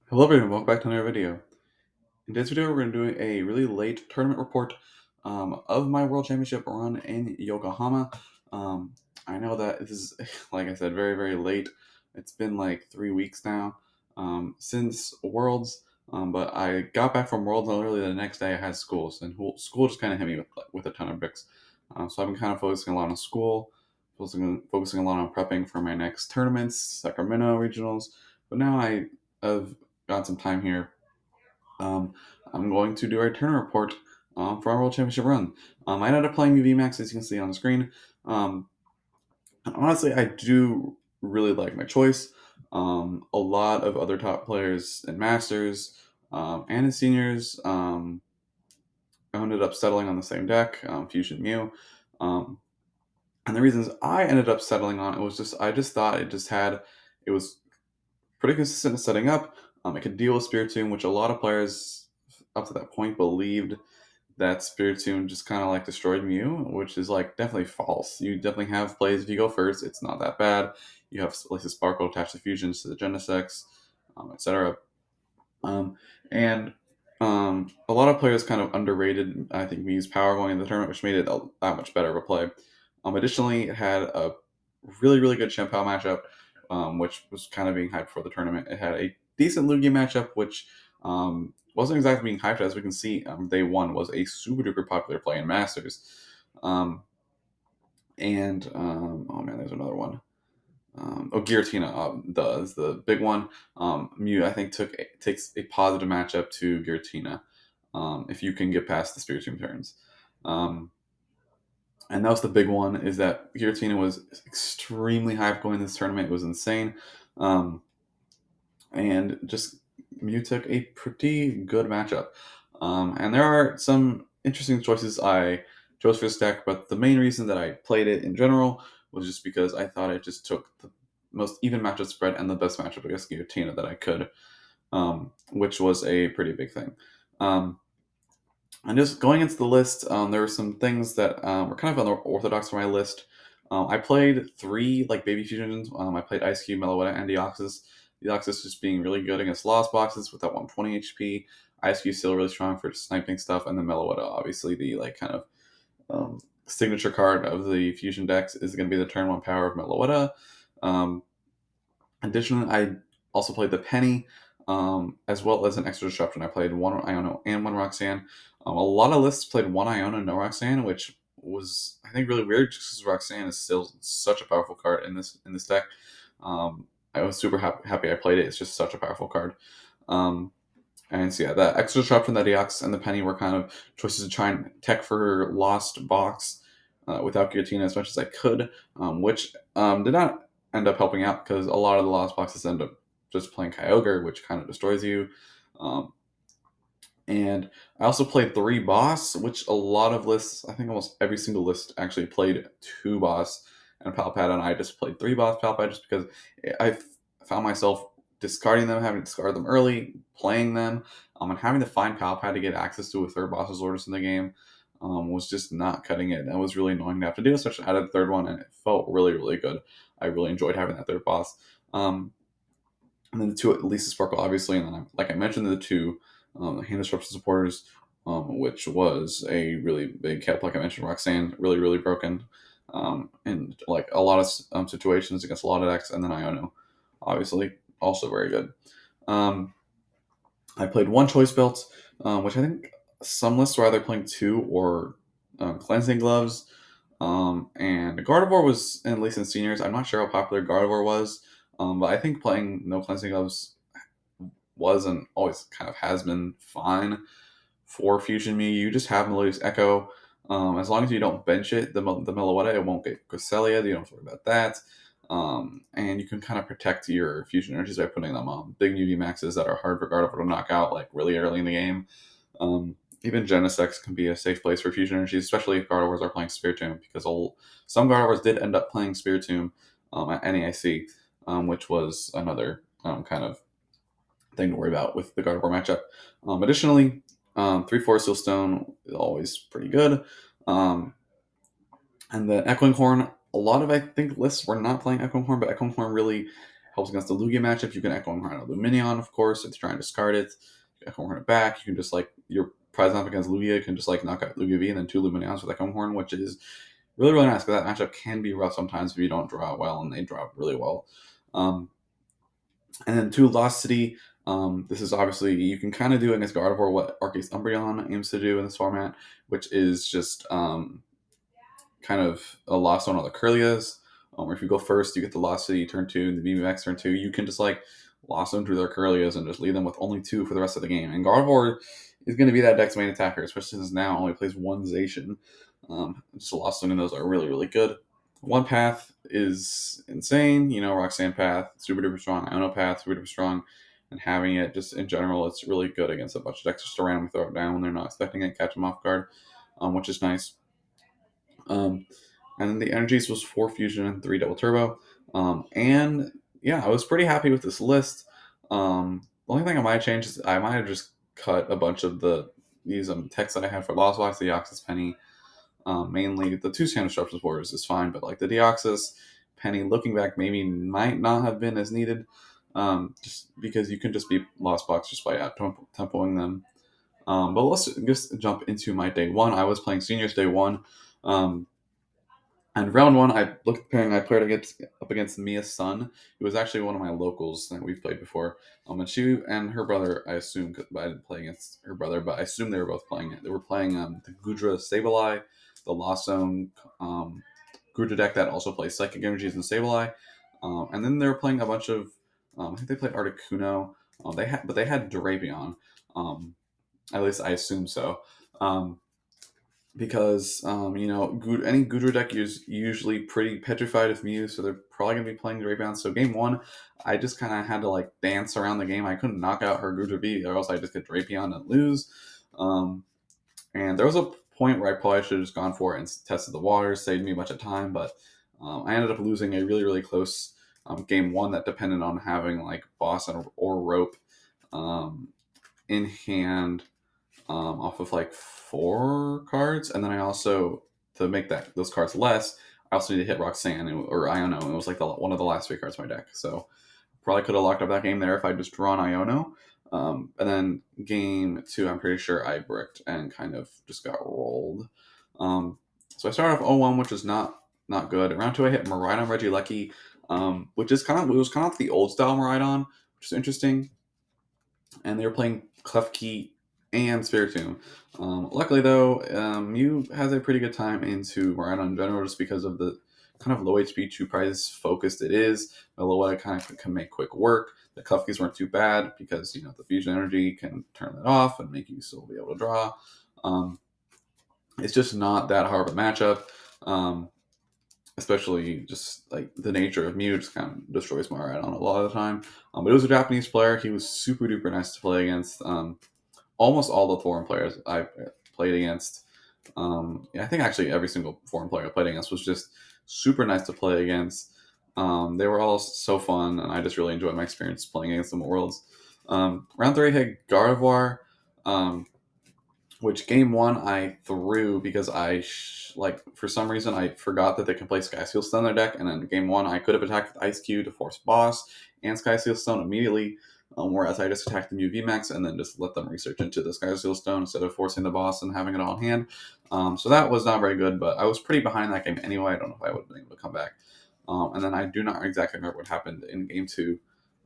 Hello everyone, welcome back to another video. In today's video, we're going to do a really late tournament report of my World Championship run in Yokohama. I know that this is, like I said, very, very late. It's been like 3 weeks now since Worlds, but I got back from Worlds and literally the next day I had school, and school just kind of hit me with a ton of bricks. So I've been kind of focusing a lot on school, focusing a lot on prepping for my next tournaments, Sacramento regionals, but now I have got some time here. um, I'm going to do a tournament report for our World Championship run. I ended up playing Mew VMAX, as you can see on the screen. And honestly, I do really like my choice. A lot of other top players in Masters and in Seniors ended up settling on the same deck, Fusion Mew. And the reasons I ended up settling on it was I just thought it was pretty consistent in setting up. It could deal with Spiritomb, which a lot of players up to that point believed that Spiritomb just kind of like destroyed Mew, which is like definitely false. You definitely have plays if you go first, it's not that bad. You have like the Sparkle attached to fusions to the Genesect, etc. Um, and a lot of players kind of underrated, I think, Mew's power going into the tournament, which made it that much better of a play. Additionally, it had a really, really good Pal matchup, which was kind of being hyped for the tournament. It had a decent Lugia matchup, which wasn't exactly being hyped. As we can see, Day 1 was a super duper popular play in Masters. Oh man, there's another one. Giratina does the big one. Mew, I think, takes a positive matchup to Giratina if you can get past the Spiritomb turns. And that was the big one, is that Giratina was extremely hyped going this tournament. It was insane. And just Mew took a pretty good matchup. And there are some interesting choices I chose for this deck, but the main reason that I played it in general was just because I thought it just took the most even matchup spread and the best matchup against Giratina that I could, which was a pretty big thing. And just going into the list, there were some things that were kind of unorthodox for my list. I played 3 like baby fusions. I played Eiscue, Meloetta, and Deoxys. Deoxys just being really good against Lost boxes with that 120 HP. Eiscue still really strong for sniping stuff, and then Meloetta, obviously the like kind of signature card of the fusion decks, is going to be the turn 1 power of Meloetta. Additionally, I also played the Penny, as well as an extra disruption. I played 1 Iono and 1 Roxanne. A lot of lists played 1 Iono, no Roxanne, which was, I think, really weird, just because Roxanne is still such a powerful card in this deck. I was super happy I played it. It's just such a powerful card. And so yeah, that extra disruption, the Deoxys, and the Penny were kind of choices to try and tech for Lost Box without Giratina as much as I could, which did not end up helping out, because a lot of the Lost Boxes end up just playing Kyogre, which kind of destroys you. And I also played 3 Boss, which a lot of lists, I think almost every single list actually played 2 Boss and Pal Pad, and I just played 3 Boss Pal Pad just because I found myself discarding them, having to discard them early, playing them, and having to find Pal Pad to get access to a third Boss's orders in the game was just not cutting it. That was really annoying to have to do, especially I added the third one, and it felt really, really good. I really enjoyed having that third boss. And then the 2 Elesa Sparkle, obviously, and then, like I mentioned, the 2 hand disruption supporters, which was a really big cap. Like I mentioned, Roxanne, really, really broken in like a lot of situations against a lot of decks, and then Iono, obviously, also very good. I played 1 choice belt, which I think some lists were either playing 2 or cleansing gloves. And Gardevoir was, at least in seniors, I'm not sure how popular Gardevoir was, but I think playing no cleansing gloves was and always kind of has been fine for Fusion Mew. You just have Meloetta's Echo. As long as you don't bench it, the Meloetta, it won't get Cresselia. You don't have to worry about that. And you can kind of protect your fusion energies by putting them on big UV maxes that are hard for Gardevoir to knock out like really early in the game. Even Genesect can be a safe place for fusion energies, especially if Gardevoirs are playing Spiritomb, because some Gardevoirs did end up playing Spiritomb at NAIC, which was another kind of thing to worry about with the Gardevoir matchup. Additionally, 3/4 Seal Stone is always pretty good. And the Echoing Horn, a lot of, I think, lists were not playing Echoing Horn, but Echoing Horn really helps against the Lugia matchup. You can Echoing Horn Luminion, of course, if you're trying to discard it. Echoing Horn it back. You can just like your prize up against Lugia can just like knock out Lugia V and then 2 Luminions with Echoing Horn, which is really, really nice because that matchup can be rough sometimes if you don't draw well, and they draw really well. And then 2 Lost City. This is obviously, you can kind of do against Gardevoir what Arceus Umbreon aims to do in this format, which is just kind of a Lost Zone on the Kirlias. Or if you go first, you get the Lost City turn 2 and the VMAX turn 2. You can just like Lost Zone through their Kirlias and just leave them with only 2 for the rest of the game. And Gardevoir is going to be that deck's main attacker, especially since now only plays 1 Zacian. Just Lost Zone in those are really, really good. One path is insane, Roxanne path, super duper strong, Iono path, super duper strong, and having it just in general, it's really good against a bunch of decks just to randomly throw it down when they're not expecting it, catch them off guard, which is nice. And then the energies was 4 fusion and 3 double turbo. And yeah, I was pretty happy with this list. The only thing I might change is I might have just cut a bunch of these texts that I had for Lost Wax, the Deoxys Penny. Mainly the 2 standard disruption borders is fine, but like the Deoxys Penny, looking back, maybe might not have been as needed, just because you can just be Lost Box just by out tempoing them. But let's just jump into my day 1. I was playing Seniors day 1. And round 1, I looked at the pairing I played up against Mia's son. It was actually one of my locals that we've played before. And she and her brother, I assume, but I didn't play against her brother, but I assume they were both playing it. They were playing the Gudra Sableye, the Lost Zone Gudra deck that also plays Psychic Energies and Sableye. And then they were playing a bunch of, I think they played Articuno. They had Drapion. At least I assume so. Because any Gudra deck is usually pretty petrified of Mew, so they're probably gonna be playing Drapion. So game 1, I just kind of had to like dance around the game. I couldn't knock out her Gudra V, or else I just get Drapion and lose. And there was a point where I probably should have just gone for it and tested the waters, saved me a bunch of time, but I ended up losing a really, really close game 1 that depended on having like boss or rope in hand. Off of like 4 cards, and then I also, to make those cards less, I also need to hit Roxanne or Iono, and it was like one of the last 3 cards of my deck. So probably could have locked up that game there if I just drawn Iono. And then game 2, I'm pretty sure I bricked and kind of just got rolled. So I started off 0-1, which is not good. Round 2, I hit Miraidon Regieleki, which is it was kind of the old style Miraidon, which is interesting. And they were playing Klefki and Spiritomb. Luckily, though, Mew has a pretty good time into Miraidon in general, just because of the kind of low HP 2 prize focused it is. Meloetta kind of can make quick work. The Klefkis weren't too bad because the fusion energy can turn that off and make you still be able to draw. It's just not that hard of a matchup. Especially just like the nature of Mew just kind of destroys Miraidon a lot of the time. But it was a Japanese player. He was super duper nice to play against. Almost all the foreign players I played against. I think actually every single foreign player I played against was just super nice to play against. They were all so fun, and I just really enjoyed my experience playing against them at Worlds. Round 3 hit Gardevoir, which game 1 I threw because for some reason I forgot that they can play Sky Seal Stone in their deck, and then game 1 I could have attacked with Eiscue to force boss and Sky Seal Stone immediately. Whereas I just attacked the Mew VMAX and then just let them research into the Sky Seal Stone instead of forcing the boss and having it all in hand. So that was not very good, but I was pretty behind that game anyway. I don't know if I would have been able to come back. And then I do not exactly remember what happened in game 2.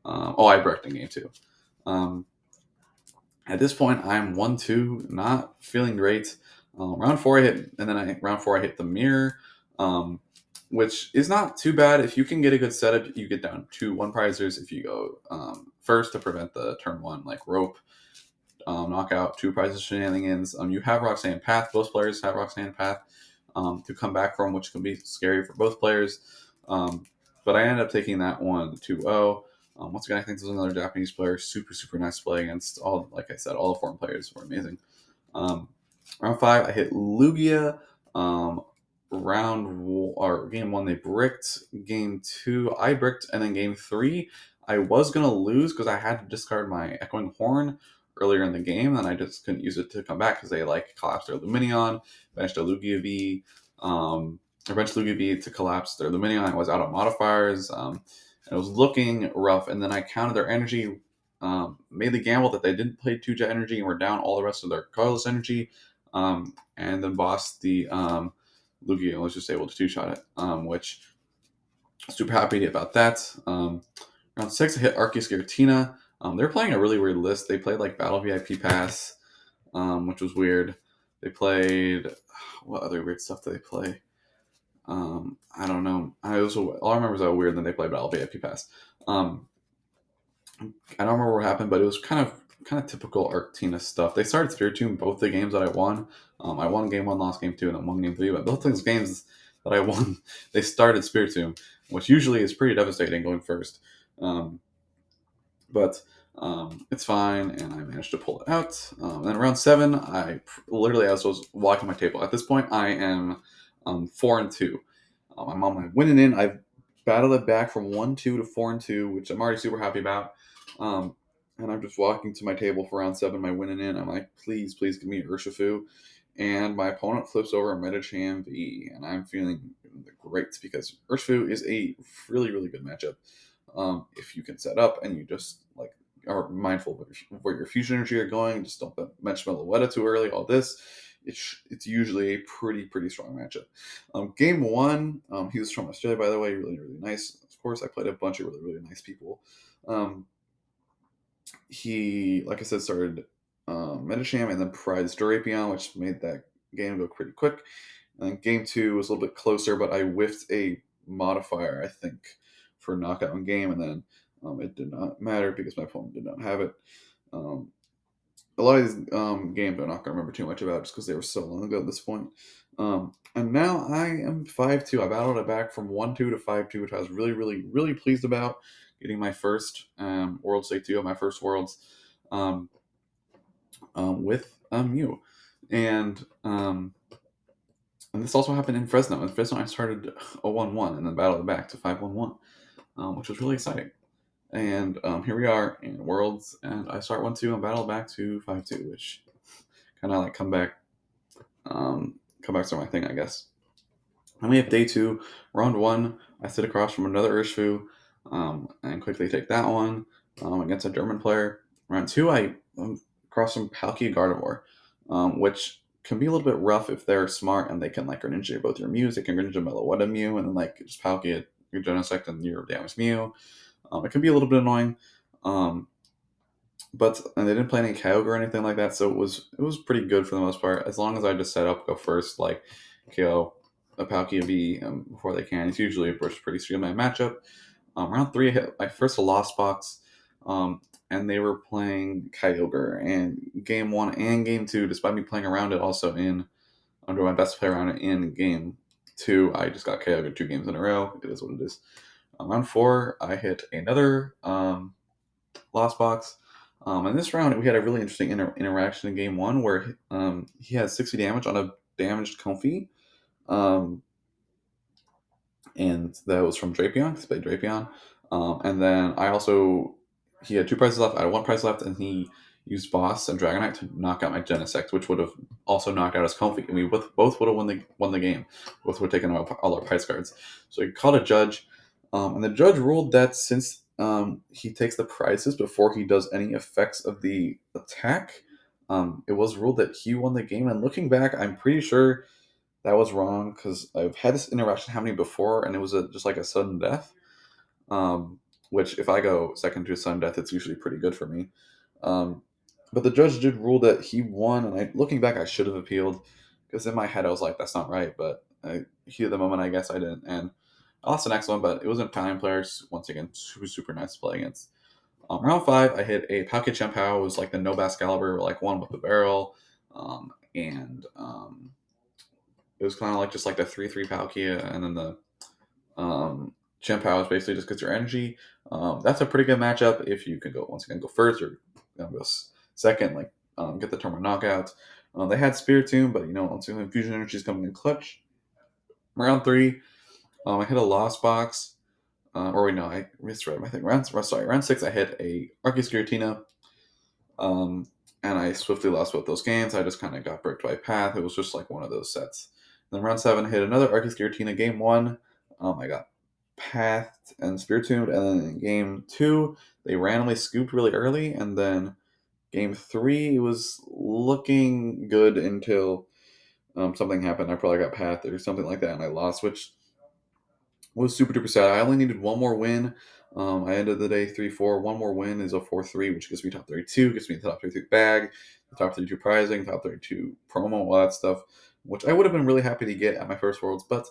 I bricked in game 2. At this point, I'm 1-2, not feeling great. Round 4 I hit the mirror, which is not too bad. If you can get a good setup, you get down to 1 prizers if you go first to prevent the turn 1 like rope, knockout, 2 prizes shenanigans. You have Roxanne Path. Both players have Roxanne Path to come back from, which can be scary for both players. But I ended up taking that one 2-0. Once again, I think there's another Japanese player, super, super nice to play against. Like I said, all the foreign players were amazing. Round 5, I hit Lugia. Game 1, they bricked. Game 2, I bricked. And then game 3, I was going to lose because I had to discard my Echoing Horn earlier in the game, and I just couldn't use it to come back because they collapsed their Luminion, benched a Lugia V, or benched Lugia V to collapse their Luminion. I was out of modifiers. It was looking rough, and then I counted their energy, made the gamble that they didn't play 2 jet energy and were down all the rest of their colorless energy, and then bossed the Lugia and was just able to 2-shot it, which super happy about that. Round 6, I hit Arceus Giratina. They're playing a really weird list. They played like Battle VIP Pass, which was weird. They played, what other weird stuff did they play? I don't know. All I remember is how weird that they played Battle VIP Pass. I don't remember what happened, but it was kind of typical Arctina stuff. They started Spiritomb both the games that I won. I won game 1, lost game 2, and then won game 3. But both those games that I won, they started Spiritomb, which usually is pretty devastating going first. But it's fine, and I managed to pull it out. And then round 7, I was walking my table. At this point, I am 4-2. I'm on my winning in. I've battled it back from 1-2 to 4-2, which I'm already super happy about. And I'm just walking to my table for round 7, my winning in. I'm like, please give me Urshifu. And my opponent flips over a Metacham V, and I'm feeling great because Urshifu is a really, really good matchup. If you can set up and you just like are mindful of where your fusion energy are going, just don't mention Meloetta too early. All this, it's usually a pretty strong matchup. Game 1, he was from Australia, by the way, really nice. Of course, I played a bunch of really nice people. He, like I said, started Metacham and then prized Drapion, which made that game go pretty quick. And game 2 was a little bit closer, but I whiffed a modifier, I think, for knockout in game, and then it did not matter because my opponent did not have it. A lot of these games I'm not going to remember too much about just because they were so long ago at this point. And now I am 5-2. I battled it back from 1-2 to 5-2, which I was really pleased about. Getting my first World State 2 of my first Worlds with Mew. And this also happened in Fresno. In Fresno, I started 0-1-1 and then battled it back to 5-1-1, which was really exciting. And here we are in Worlds, and I start 1-2 and battle back to 5-2, which kind of like comebacks are my thing, I guess. And we have day 2, round 1. I sit across from another Urshifu and quickly take that one against a German player. Round 2, I cross from Palkia Gardevoir, which can be a little bit rough if they're smart and they can like Greninja both your Mews. They can Greninja Meloetta Mew and then like just Palkia your Genesect and your damaged Mew. It can be a little bit annoying, but they didn't play any Kyogre or anything like that, so it was pretty good for the most part. As long as I just set up, go first, like KO a Palkia V before they can. It's usually a pretty streamlined matchup. Round 3, I hit my first Lost Box, and they were playing Kyogre. And game 1 and game 2, despite me playing around it also under my best play around it in game 2, I just got Kyogre 2 games in a row. It is what it is. Round 4, I hit another Lost Box. In this round, we had a really interesting interaction in game 1 where he had 60 damage on a damaged Comfey. And that was from Drapion, because I played Drapion. And then he had 2 prizes left. I had 1 prize left, and he used Boss and Dragonite to knock out my Genesect, which would have also knocked out his Comfey. And we both would have won the game. Both would have taken all our prize cards. So he called a judge. And the judge ruled that since he takes the prizes before he does any effects of the attack, it was ruled that he won the game. And looking back, I'm pretty sure that was wrong because I've had this interaction happening before, and it was just like a sudden death. Which, if I go second to a sudden death, it's usually pretty good for me. But the judge did rule that he won, and looking back, I should have appealed because in my head I was like, "That's not right." But heat of the moment, I guess I didn't, and I lost the next one. But it was Italian players once again, super nice to play against. Round 5, I hit a Palkia Chien-Pao. It was like the no Excalibur, like one with the barrel, and it was kind of like just like the 3/3 Palkia, and then the Chien-Pao is basically just gets your energy. That's a pretty good matchup if you can go first or go second, like get the tournament knockout. They had Spiritomb, but Fusion Energy is coming in clutch. Round 3, I hit a Lost Box. I misread my thing. Round 6, I hit a Arceus Giratina. And I swiftly lost both those games. I just kind of got bricked by Path. It was just like one of those sets. Then round 7, hit another Arceus Giratina. Game 1, I got Path and Spiritomb, and then in game 2, they randomly scooped really early, and then game 3 it was looking good until something happened. I probably got Path or something like that, and I lost, which was super duper sad. I only needed one more win. I ended the day 3-4. One more win is a 4-3, which gets me top 32, gets me the top 33 bag, the top 32 prizing, top 32 promo, all that stuff, which I would have been really happy to get at my first Worlds, but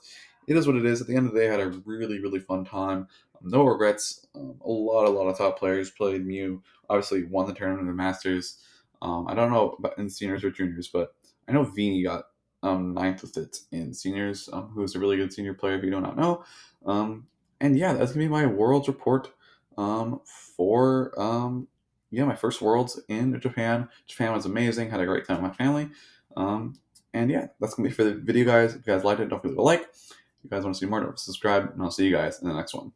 it is what it is. At the end of the day, I had a really, really fun time. No regrets. A lot of top players played Mew. Obviously, won the tournament of Masters. I don't know about in seniors or juniors, but I know Vini got ninth with it in seniors, who's a really good senior player if you do not know. And yeah, that's gonna be my Worlds report for my first Worlds in Japan. Japan was amazing. Had a great time with my family. And yeah, that's gonna be for the video, guys. If you guys liked it, don't forget to like. If you guys want to see more, don't subscribe, and I'll see you guys in the next one.